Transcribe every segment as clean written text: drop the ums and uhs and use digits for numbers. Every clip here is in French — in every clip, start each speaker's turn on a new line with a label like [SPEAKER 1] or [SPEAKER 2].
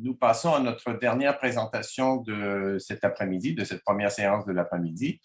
[SPEAKER 1] nous passons à notre dernière présentation de cet après-midi, de cette première séance de l'après-midi,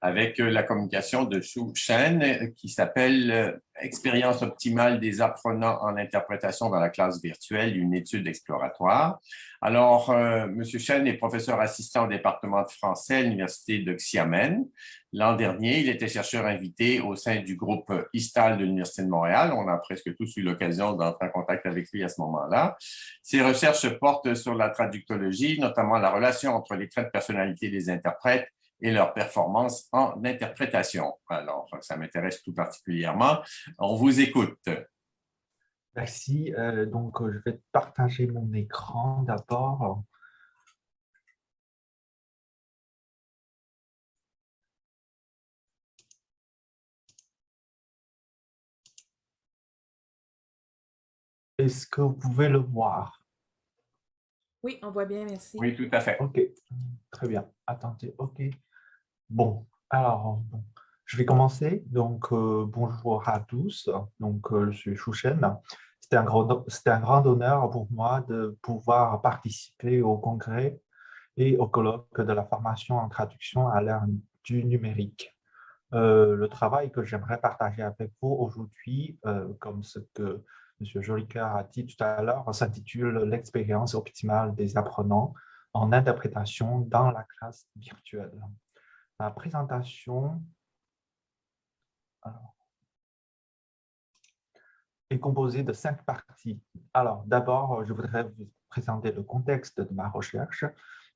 [SPEAKER 1] avec la communication de Shu Shen qui s'appelle Expérience optimale des apprenants en interprétation dans la classe virtuelle, une étude exploratoire. Alors, M. Shen est professeur assistant au département de français à l'Université de Xiamen. L'an dernier, il était chercheur invité au sein du groupe ISTAL de l'Université de Montréal. On a presque tous eu l'occasion d'entrer en contact avec lui à ce moment-là. Ses recherches portent sur la traductologie, notamment la relation entre les traits de personnalité des interprètes et leur performance en interprétation. Alors, ça m'intéresse tout particulièrement. On vous écoute.
[SPEAKER 2] Merci. Je vais partager mon écran d'abord. Est-ce que vous pouvez le voir?
[SPEAKER 3] Oui, on voit bien, merci.
[SPEAKER 1] Oui, tout à fait.
[SPEAKER 2] OK, très bien. Attendez, OK. Bon, alors, je vais commencer. Bonjour à tous. Je suis Chouchen. C'était un grand honneur pour moi de pouvoir participer au congrès et au colloque de la formation en traduction à l'ère du numérique. Le travail que j'aimerais partager avec vous aujourd'hui, comme ce que M. Jolicoeur a dit tout à l'heure, s'intitule « L'expérience optimale des apprenants en interprétation dans la classe virtuelle ». La présentation est composée de 5 parties. Alors, d'abord, je voudrais vous présenter le contexte de ma recherche,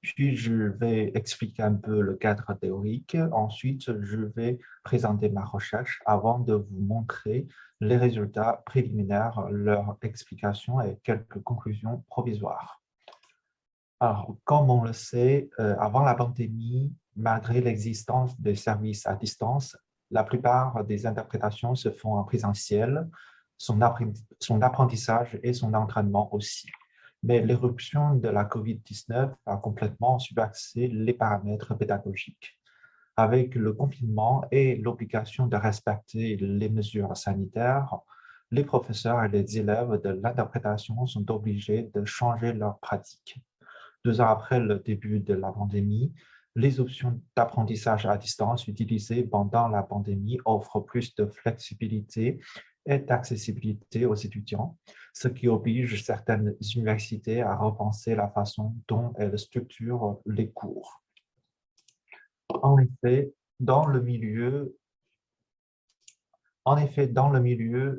[SPEAKER 2] puis je vais expliquer un peu le cadre théorique. Ensuite, je vais présenter ma recherche avant de vous montrer les résultats préliminaires, leurs explications et quelques conclusions provisoires. Alors, comme on le sait, avant la pandémie, malgré l'existence des services à distance, la plupart des interprétations se font en présentiel, son apprentissage et son entraînement aussi. Mais l'éruption de la COVID-19 a complètement subversé les paramètres pédagogiques. Avec le confinement et l'obligation de respecter les mesures sanitaires, les professeurs et les élèves de l'interprétation sont obligés de changer leurs pratiques. 2 ans après le début de la pandémie, les options d'apprentissage à distance utilisées pendant la pandémie offrent plus de flexibilité et d'accessibilité aux étudiants, ce qui oblige certaines universités à repenser la façon dont elles structurent les cours. En effet, dans le milieu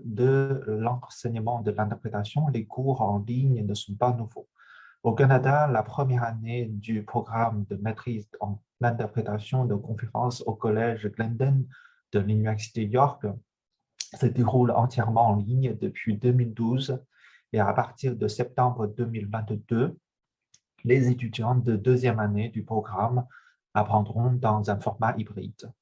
[SPEAKER 2] de l'enseignement de l'interprétation, les cours en ligne ne sont pas nouveaux. Au Canada, la première année du programme de maîtrise en interprétation de conférences au Collège Glendon de l'Université York se déroule entièrement en ligne depuis 2012 et à partir de septembre 2022, les étudiants de deuxième année du programme apprendront dans un format hybride.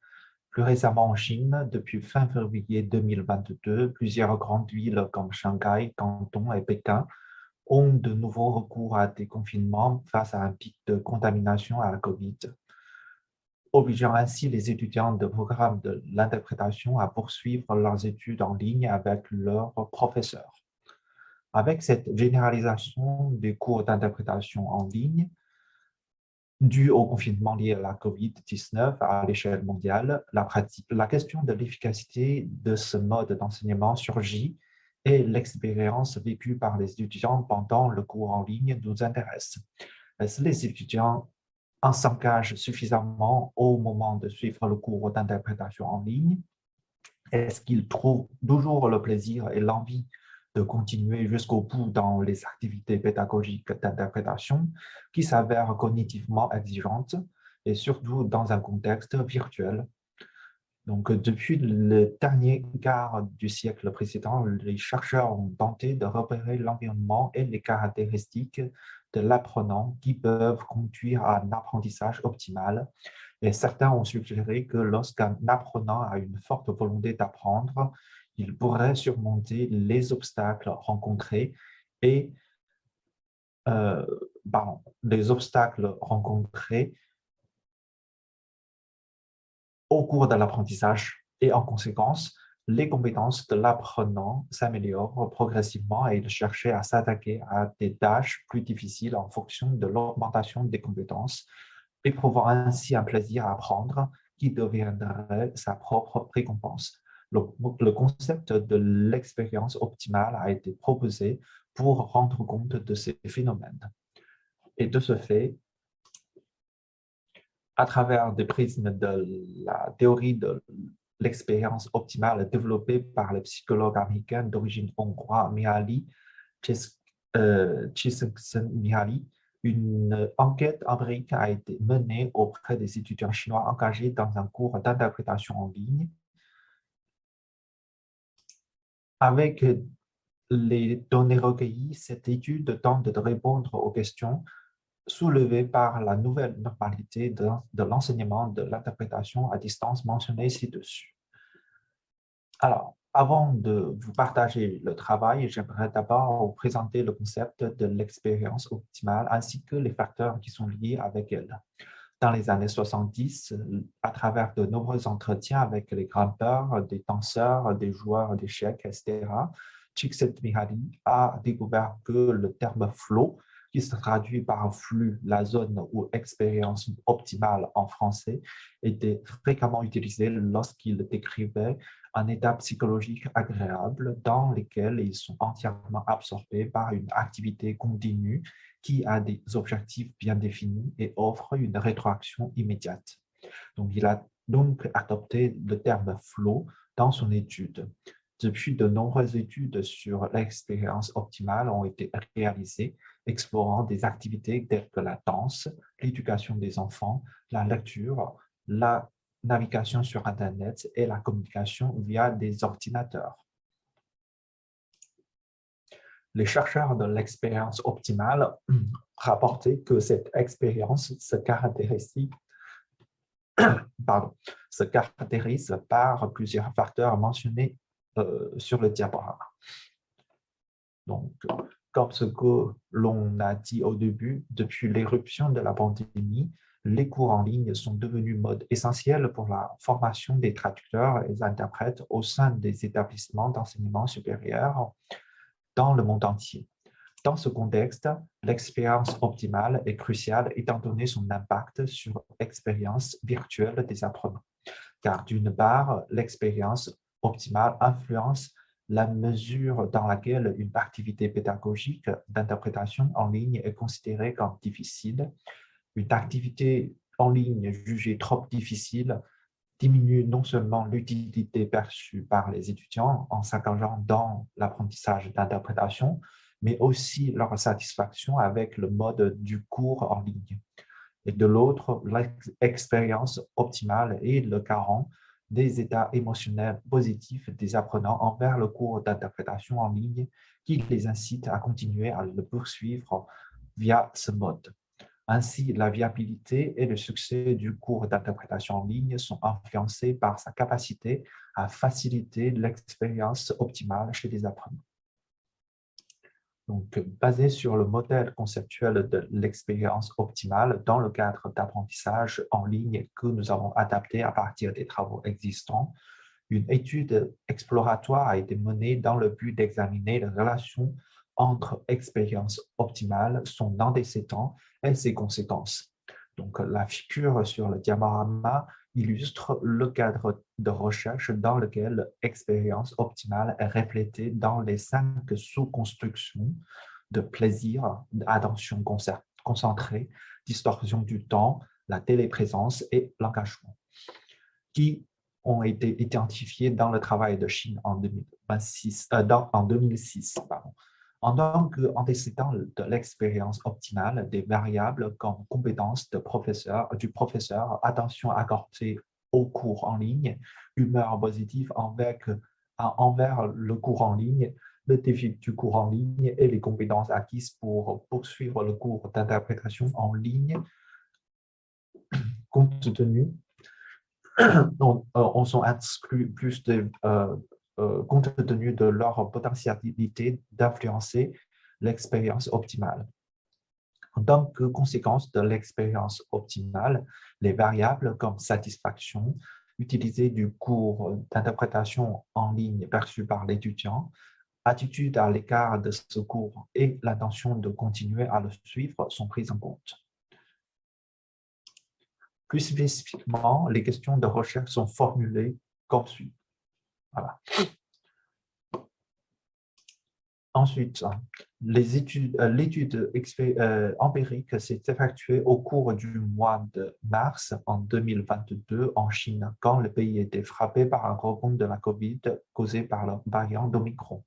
[SPEAKER 2] Plus récemment en Chine, depuis fin février 2022, plusieurs grandes villes comme Shanghai, Canton et Pékin ont de nouveaux recours à des confinements face à un pic de contamination à la COVID, obligeant ainsi les étudiants de programme de l'interprétation à poursuivre leurs études en ligne avec leurs professeurs. Avec cette généralisation des cours d'interprétation en ligne, due au confinement lié à la COVID-19 à l'échelle mondiale, la question de l'efficacité de ce mode d'enseignement surgit et l'expérience vécue par les étudiants pendant le cours en ligne nous intéresse. Est-ce que les étudiants s'engagent suffisamment au moment de suivre le cours d'interprétation en ligne? Est-ce qu'ils trouvent toujours le plaisir et l'envie de continuer jusqu'au bout dans les activités pédagogiques d'interprétation qui s'avèrent cognitivement exigeantes et surtout dans un contexte virtuel? Donc, depuis le dernier quart du siècle précédent, les chercheurs ont tenté de repérer l'environnement et les caractéristiques de l'apprenant qui peuvent conduire à un apprentissage optimal. Et certains ont suggéré que lorsqu'un apprenant a une forte volonté d'apprendre, il pourrait surmonter les obstacles rencontrés et les obstacles rencontrés au cours de l'apprentissage et en conséquence, les compétences de l'apprenant s'améliorent progressivement et il cherchait à s'attaquer à des tâches plus difficiles en fonction de l'augmentation des compétences, éprouvant ainsi un plaisir à apprendre qui deviendrait sa propre récompense. Le concept de l'expérience optimale a été proposé pour rendre compte de ces phénomènes. Et de ce fait, à travers des prismes de la théorie de l'expérience optimale développée par le psychologue américain d'origine hongroise Mihaly Csikszentmihalyi, une enquête empirique a été menée auprès des étudiants chinois engagés dans un cours d'interprétation en ligne. Avec les données recueillies, cette étude tente de répondre aux questions soulevées par la nouvelle normalité de l'enseignement de l'interprétation à distance mentionnée ci-dessus. Alors, avant de vous partager le travail, j'aimerais d'abord vous présenter le concept de l'expérience optimale ainsi que les facteurs qui sont liés avec elle. Dans les années 70, à travers de nombreux entretiens avec les grimpeurs, des danseurs, des joueurs d'échecs, etc., Csikszentmihalyi a découvert que le terme flow, qui se traduit par flux, la zone ou expérience optimale en français, était fréquemment utilisé lorsqu'il décrivait un état psychologique agréable dans lequel ils sont entièrement absorbés par une activité continue qui a des objectifs bien définis et offre une rétroaction immédiate. Donc, il a donc adopté le terme flow dans son étude. Depuis, de nombreuses études sur l'expérience optimale ont été réalisées, explorant des activités telles que la danse, l'éducation des enfants, la lecture, la navigation sur Internet et la communication via des ordinateurs. Les chercheurs de l'expérience optimale rapportaient que cette expérience se caractérise par plusieurs facteurs mentionnés sur le diaporama. Donc, comme ce que l'on a dit au début, depuis l'éruption de la pandémie, les cours en ligne sont devenus mode essentiel pour la formation des traducteurs et des interprètes au sein des établissements d'enseignement supérieur dans le monde entier. Dans ce contexte, l'expérience optimale est cruciale étant donné son impact sur l'expérience virtuelle des apprenants. Car d'une part, l'expérience optimale influence la mesure dans laquelle une activité pédagogique d'interprétation en ligne est considérée comme difficile. Une activité en ligne jugée trop difficile diminue non seulement l'utilité perçue par les étudiants en s'engageant dans l'apprentissage d'interprétation, mais aussi leur satisfaction avec le mode du cours en ligne. Et de l'autre, l'expérience optimale est le garant des états émotionnels positifs des apprenants envers le cours d'interprétation en ligne qui les incite à continuer à le poursuivre via ce mode. Ainsi, la viabilité et le succès du cours d'interprétation en ligne sont influencés par sa capacité à faciliter l'expérience optimale chez les apprenants. Donc, basé sur le modèle conceptuel de l'expérience optimale dans le cadre d'apprentissage en ligne que nous avons adapté à partir des travaux existants, une étude exploratoire a été menée dans le but d'examiner les relations entre expérience optimale, son antécédent et ses conséquences. Donc, la figure sur le diaporama illustre le cadre de recherche dans lequel l'expérience optimale est reflétée dans les 5 sous-constructions de plaisir, d'attention concentrée, distorsion du temps, la téléprésence et l'engagement, qui ont été identifiés dans le travail de Chine en 2006. En tant qu'antécédent de l'expérience optimale, des variables comme compétences du professeur, attention accordée au cours en ligne, humeur positive envers le cours en ligne, le défi du cours en ligne et les compétences acquises pour poursuivre le cours d'interprétation en ligne, compte tenu on sont exclus plus compte tenu de leur potentialité d'influencer l'expérience optimale. En tant que conséquence de l'expérience optimale, les variables comme satisfaction, utilisé du cours d'interprétation en ligne perçu par l'étudiant, attitude à l'égard de ce cours et l'intention de continuer à le suivre sont prises en compte. Plus spécifiquement, les questions de recherche sont formulées comme suit. Voilà. Ensuite, l'étude empirique s'est effectuée au cours du mois de mars en 2022 en Chine, quand le pays était frappé par un rebond de la COVID causé par le variant d'Omicron.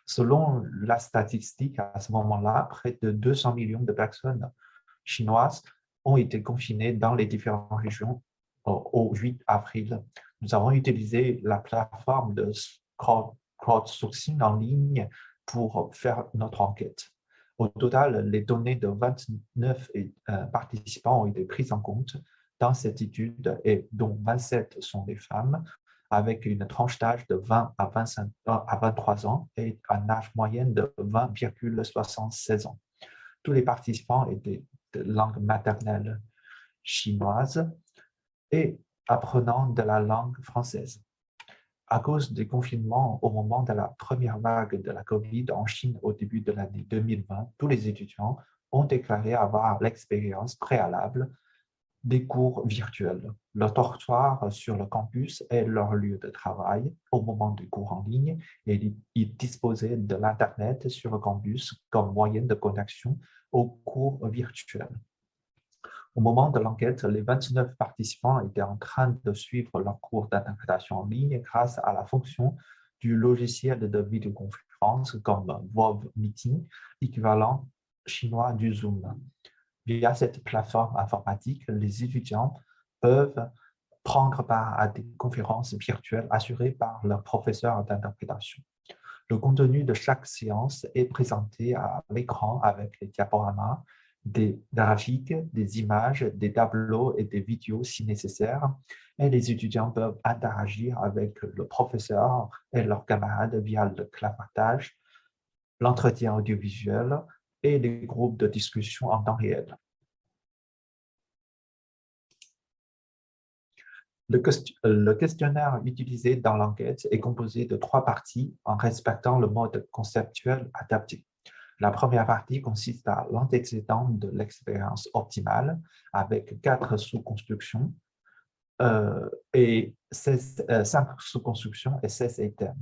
[SPEAKER 2] Selon la statistique, à ce moment-là, près de 200 millions de personnes chinoises ont été confinées dans les différentes régions au 8 avril. Nous avons utilisé la plateforme de crowdsourcing en ligne pour faire notre enquête. Au total, les données de 29 participants ont été prises en compte dans cette étude, et dont 27 sont des femmes, avec une tranche d'âge de 20 à 23 ans et un âge moyen de 20,76 ans. Tous les participants étaient de langue maternelle chinoise et apprenant de la langue française. À cause des confinements au moment de la première vague de la COVID en Chine au début de l'année 2020, tous les étudiants ont déclaré avoir l'expérience préalable des cours virtuels. Leur dortoir sur le campus est leur lieu de travail au moment des cours en ligne, et ils disposaient de l'Internet sur le campus comme moyen de connexion aux cours virtuels. Au moment de l'enquête, les 29 participants étaient en train de suivre leur cours d'interprétation en ligne grâce à la fonction du logiciel de vidéoconférence comme VoV Meeting, équivalent chinois du Zoom. Via cette plateforme informatique, les étudiants peuvent prendre part à des conférences virtuelles assurées par leur professeur d'interprétation. Le contenu de chaque séance est présenté à l'écran avec les diaporamas, des graphiques, des images, des tableaux et des vidéos si nécessaire, et les étudiants peuvent interagir avec le professeur et leurs camarades via le clapotage, l'entretien audiovisuel et les groupes de discussion en temps réel. Le questionnaire utilisé dans l'enquête est composé de 3 parties en respectant le mode conceptuel adapté. La première partie consiste à l'antécédent de l'expérience optimale avec 4 sous-constructions et 5 sous-constructions et 16 items.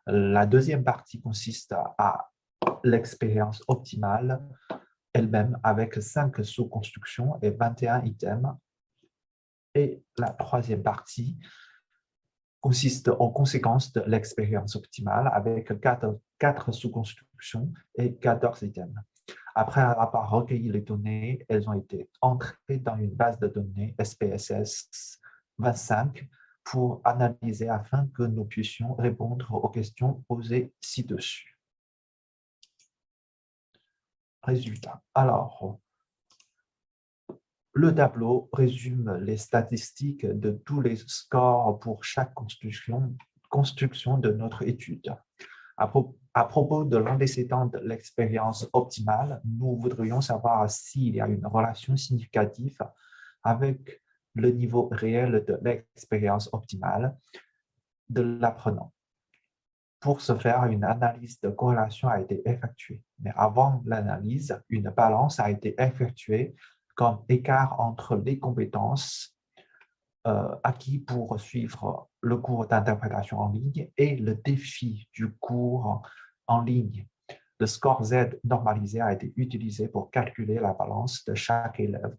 [SPEAKER 2] La deuxième partie consiste à l'expérience optimale elle-même avec 5 sous-constructions et 21 items. Et la troisième partie consiste en conséquence de l'expérience optimale avec 4 sous-constructions et 14 items. Après avoir recueilli les données, elles ont été entrées dans une base de données SPSS 25 pour analyser afin que nous puissions répondre aux questions posées ci-dessus. Résultat. Alors, le tableau résume les statistiques de tous les scores pour chaque construction de notre étude. À propos de l'antécédent de l'expérience optimale, nous voudrions savoir s'il y a une relation significative avec le niveau réel de l'expérience optimale de l'apprenant. Pour ce faire, une analyse de corrélation a été effectuée. Mais avant l'analyse, une balance a été effectuée comme écart entre les compétences acquis pour suivre le cours d'interprétation en ligne et le défi du cours en ligne. Le score Z normalisé a été utilisé pour calculer la balance de chaque élève.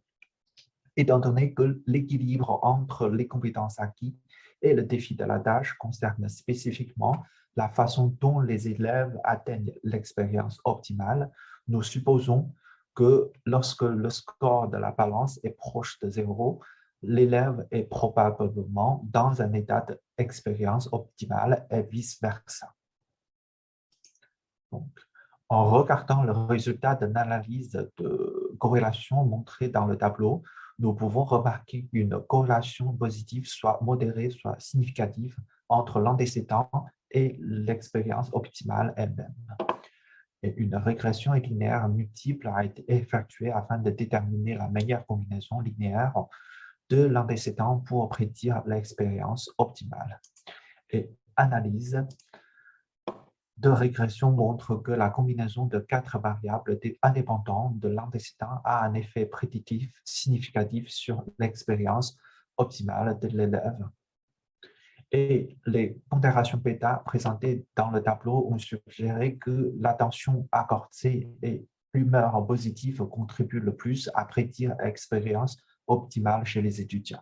[SPEAKER 2] Étant donné que l'équilibre entre les compétences acquises et le défi de la tâche concerne spécifiquement la façon dont les élèves atteignent l'expérience optimale, nous supposons que lorsque le score de la balance est proche de 0, l'élève est probablement dans un état d'expérience optimale et vice-versa. En regardant le résultat d'une analyse de corrélation montré dans le tableau, nous pouvons remarquer une corrélation positive, soit modérée, soit significative, entre l'antécédent et l'expérience optimale elle-même. Et une régression linéaire multiple a été effectuée afin de déterminer la meilleure combinaison linéaire de l'antécédent pour prédire l'expérience optimale. Et analyse de régression montre que la combinaison de 4 variables indépendantes de l'antécédent a un effet prédictif significatif sur l'expérience optimale de l'élève. Et les pondérations bêta présentées dans le tableau ont suggéré que l'attention accordée et l'humeur positive contribuent le plus à prédire l'expérience optimale chez les étudiants.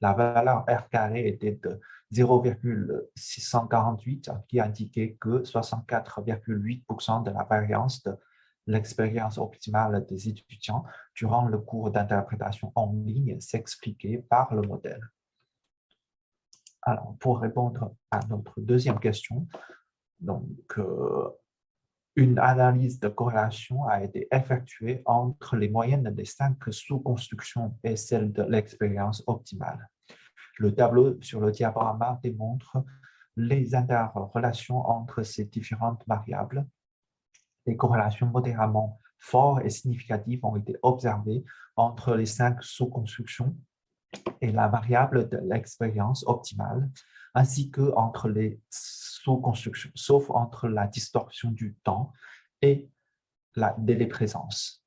[SPEAKER 2] La valeur R carré était de 0,648 qui indiquait que 64,8% de la variance de l'expérience optimale des étudiants durant le cours d'interprétation en ligne s'expliquait par le modèle. Alors, pour répondre à notre deuxième question, donc, une analyse de corrélation a été effectuée entre les moyennes des 5 sous-constructions et celle de l'expérience optimale. Le tableau sur le diaporama démontre les interrelations entre ces différentes variables. Des corrélations modérément fortes et significatives ont été observées entre les 5 sous-constructions et la variable de l'expérience optimale, ainsi qu'entre les sous-constructions, sauf entre la distorsion du temps et la téléprésence.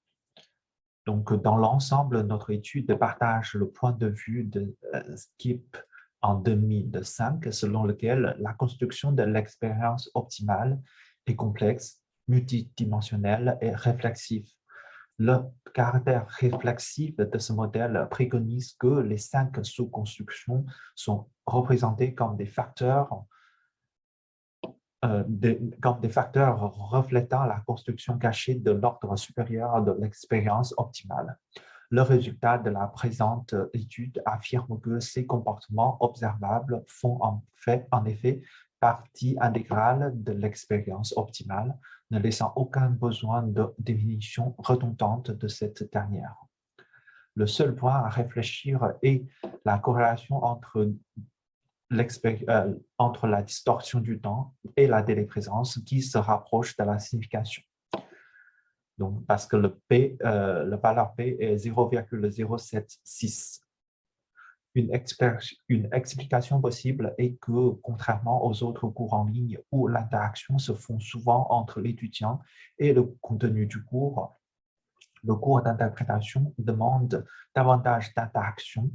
[SPEAKER 2] Donc, dans l'ensemble, notre étude partage le point de vue de Skip en 2005, selon lequel la construction de l'expérience optimale est complexe, multidimensionnelle et réflexive. Le caractère réflexif de ce modèle préconise que les 5 sous-constructions sont représentées comme des facteurs reflétant la construction cachée de l'ordre supérieur de l'expérience optimale. Le résultat de la présente étude affirme que ces comportements observables font en effet partie intégrale de l'expérience optimale, ne laissant aucun besoin de définition redondante de cette dernière. Le seul point à réfléchir est la corrélation entre la distorsion du temps et la téléprésence qui se rapproche de la signification. Donc, parce que le valeur P est 0,076. Une explication possible est que, contrairement aux autres cours en ligne où l'interaction se font souvent entre l'étudiant et le contenu du cours, le cours d'interprétation demande davantage d'interaction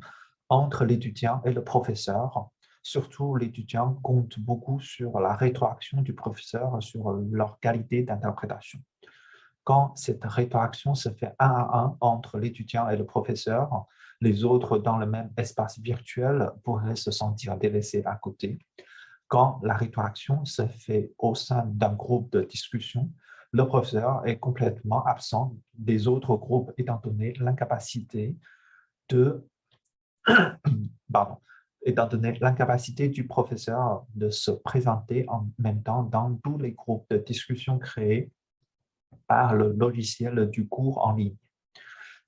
[SPEAKER 2] entre l'étudiant et le professeur. Surtout, l'étudiant compte beaucoup sur la rétroaction du professeur sur leur qualité d'interprétation. Quand cette rétroaction se fait un à un entre l'étudiant et le professeur, les autres dans le même espace virtuel pourraient se sentir délaissés à côté. Quand la rétroaction se fait au sein d'un groupe de discussion, le professeur est complètement absent des autres groupes étant donné l'incapacité du professeur de se présenter en même temps dans tous les groupes de discussion créés par le logiciel du cours en ligne.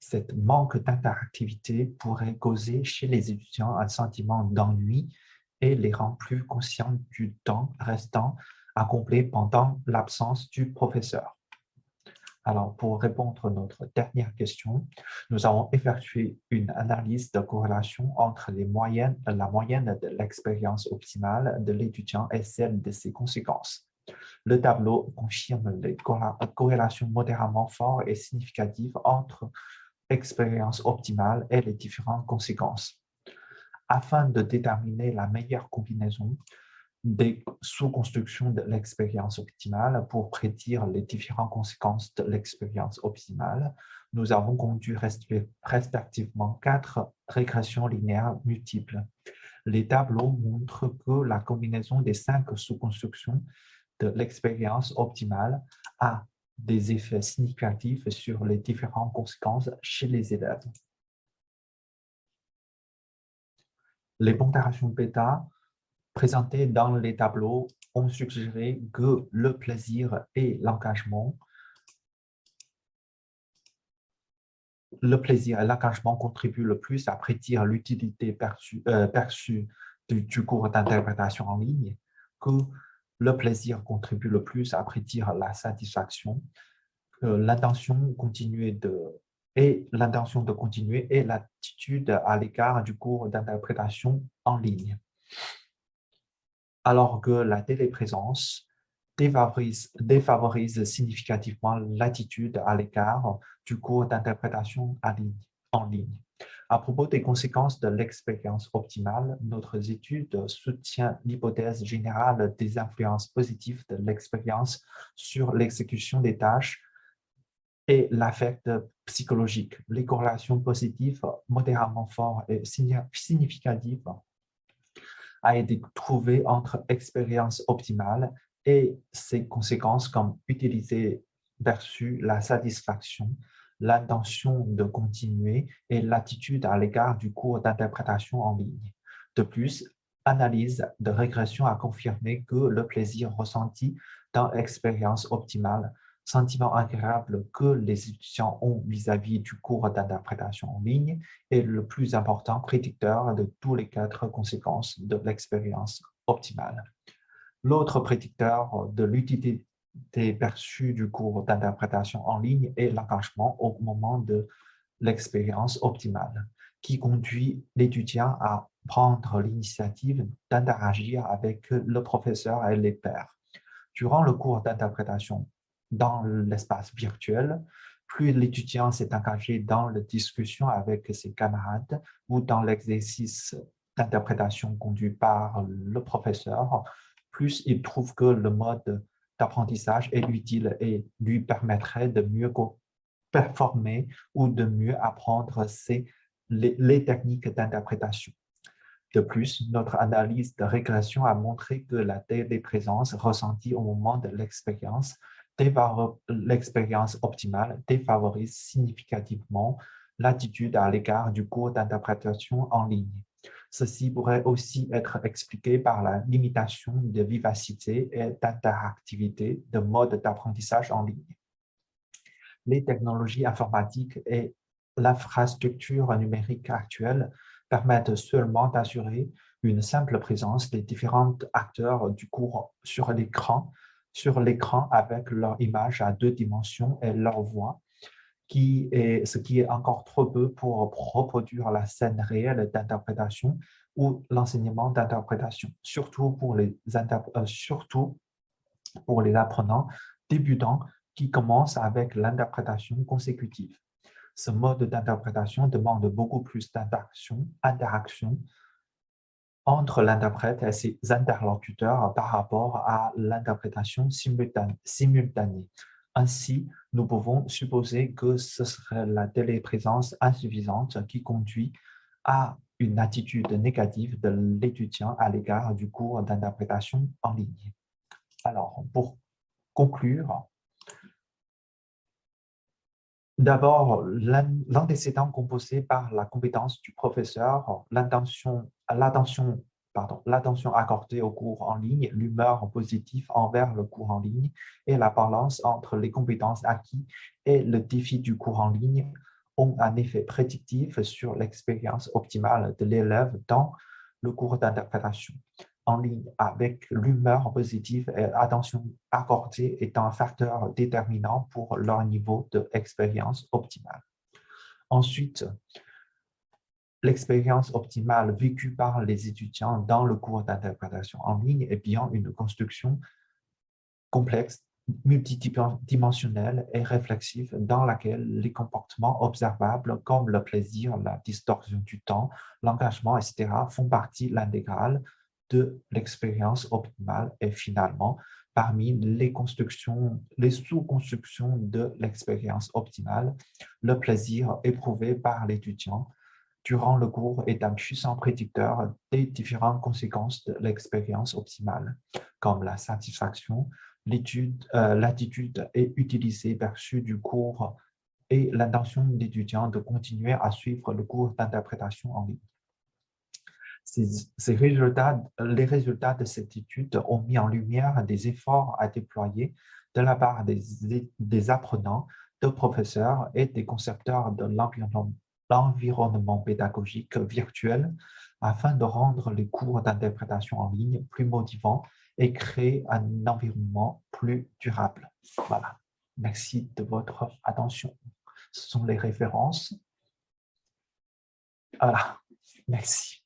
[SPEAKER 2] Cette manque d'interactivité pourrait causer chez les étudiants un sentiment d'ennui et les rend plus conscients du temps restant à combler pendant l'absence du professeur. Alors, pour répondre à notre dernière question, nous avons effectué une analyse de corrélation entre la moyenne de l'expérience optimale de l'étudiant et celle de ses conséquences. Le tableau confirme les corrélations modérément fortes et significatives entre expérience optimale et les différentes conséquences. Afin de déterminer la meilleure combinaison des sous-constructions de l'expérience optimale pour prédire les différentes conséquences de l'expérience optimale, nous avons conduit respectivement 4 régressions linéaires multiples. Les tableaux montrent que la combinaison des 5 sous-constructions de l'expérience optimale a des effets significatifs sur les différentes conséquences chez les élèves. Les pondérations bêta présentées dans les tableaux ont suggéré que le plaisir et l'engagement contribuent le plus à prédire l'utilité perçue du cours d'interprétation en ligne, que le plaisir contribue le plus à prédire la satisfaction, l'intention continue de et l'intention de continuer et l'attitude à l'égard du cours d'interprétation en ligne. Alors que la téléprésence défavorise significativement l'attitude à l'égard du cours d'interprétation en ligne. À propos des conséquences de l'expérience optimale, notre étude soutient l'hypothèse générale des influences positives de l'expérience sur l'exécution des tâches et l'affect psychologique. Les corrélations positives modérément fortes et significatives a été trouvée entre expérience optimale et ses conséquences comme utiliser versus la satisfaction, l'intention de continuer et l'attitude à l'égard du cours d'interprétation en ligne. De plus, analyse de régression a confirmé que le plaisir ressenti dans l'expérience optimale, sentiment agréable que les étudiants ont vis-à-vis du cours d'interprétation en ligne, est le plus important prédicteur de tous les 4 conséquences de l'expérience optimale. L'autre prédicteur de l'utilité perçue du cours d'interprétation en ligne est l'engagement au moment de l'expérience optimale, qui conduit l'étudiant à prendre l'initiative d'interagir avec le professeur et les pairs. Durant le cours d'interprétation dans l'espace virtuel, plus l'étudiant s'est engagé dans la discussion avec ses camarades ou dans l'exercice d'interprétation conduit par le professeur, plus il trouve que le mode d'apprentissage est utile et lui permettrait de mieux performer ou de mieux apprendre les techniques d'interprétation. De plus, notre analyse de régression a montré que la téléprésence ressentie au moment de l'expérience optimale défavorise significativement l'attitude à l'égard du cours d'interprétation en ligne. Ceci pourrait aussi être expliqué par la limitation de vivacité et d'interactivité de modes d'apprentissage en ligne. Les technologies informatiques et l'infrastructure numérique actuelle permettent seulement d'assurer une simple présence des différents acteurs du cours sur l'écran avec leur image à 2 dimensions et leur voix, ce qui est encore trop peu pour reproduire la scène réelle d'interprétation ou l'enseignement d'interprétation, surtout pour les apprenants débutants qui commencent avec l'interprétation consécutive. Ce mode d'interprétation demande beaucoup plus d'interaction entre l'interprète et ses interlocuteurs par rapport à l'interprétation simultanée. Ainsi, nous pouvons supposer que ce serait la téléprésence insuffisante qui conduit à une attitude négative de l'étudiant à l'égard du cours d'interprétation en ligne. Alors, pour conclure, d'abord, l'antécédent composé par la compétence du professeur, l'attention accordée au cours en ligne, l'humeur positive envers le cours en ligne et la balance entre les compétences acquises et le défi du cours en ligne ont un effet prédictif sur l'expérience optimale de l'élève dans le cours d'interprétation en ligne, avec l'humeur positive et l'attention accordée étant un facteur déterminant pour leur niveau d'expérience optimale. Ensuite, l'expérience optimale vécue par les étudiants dans le cours d'interprétation en ligne est bien une construction complexe, multidimensionnelle et réflexive dans laquelle les comportements observables comme le plaisir, la distorsion du temps, l'engagement, etc. font partie intégrale de l'expérience optimale et finalement, parmi les sous-constructions de l'expérience optimale, le plaisir éprouvé par l'étudiant durant le cours est un puissant prédicteur des différentes conséquences de l'expérience optimale, comme la satisfaction, l'attitude et utilisée perçue du cours et l'intention de l'étudiant de continuer à suivre le cours d'interprétation en ligne. Les résultats de cette étude ont mis en lumière des efforts à déployer de la part des apprenants, de professeurs et des concepteurs de l'environnement pédagogique virtuel afin de rendre les cours d'interprétation en ligne plus motivants et créer un environnement plus durable. Voilà. Merci de votre attention. Ce sont les références. Voilà, merci.